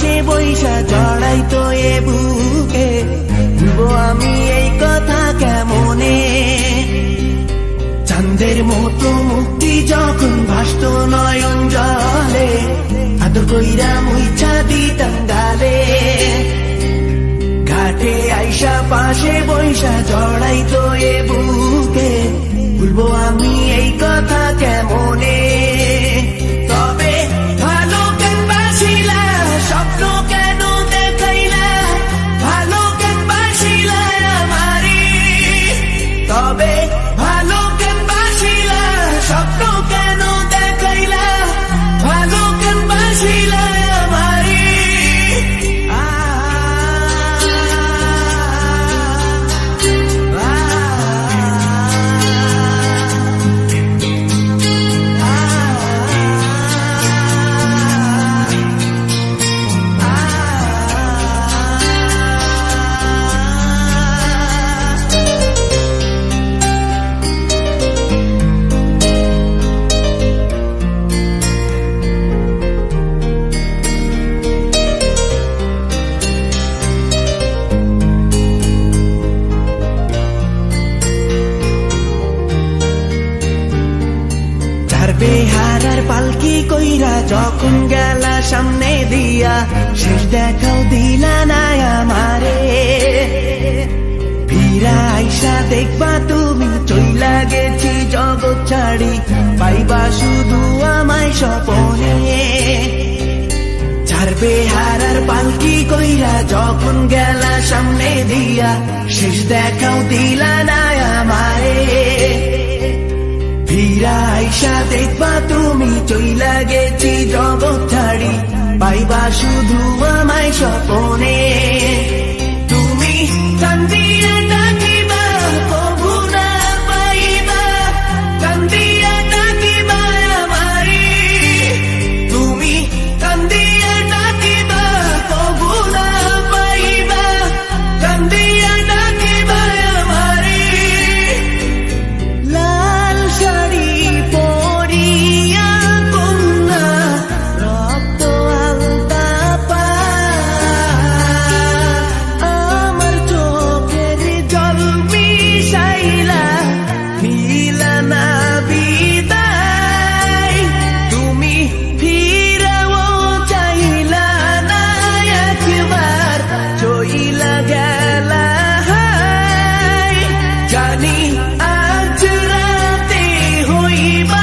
পাশে বৈশা জড়াই তো এ বুকে, ভুলবো আমি এই কথা কেমনে? চাঁদের মতো মুক্তি যখন ভাসত নয়ন জলে, আদর কইরা মুইছা দিতাম গালে। ঘাটে আইসা পাশে বৈশা জড়াই তো এ বুকে, ভুলবো আমি এই কথা কেমনে? তবে ভালো কেন বাসিলা, স্বপ্ন কেন দেখাইলা, ভালো কেন বাসিলা আমারে? তবে ভালো কেন বাসিলা, স্বপ্ন কেন দেখাইলা, ভালো কেন বাসিলা আমারে? বেহারার পালকি কইরা যখন গেলা সামনে দিয়া, শেষ দেখাও দিলা না আমারে। ফিরা আইসা দেখবা তুমি চইলা গেছি জগৎ ছাড়ি, পাইবা শুধু আমায় স্বপনে। চার বেহারার পালকি কইরা যখন গেলা সামনে দিয়া, শেষ দেখাও দিলা না আমারে। ফিরা আইসা দেখবা তুমি চইলা গেছি জগৎ ছাড়ি, পাইবা শুধু আমায় স্বপনে।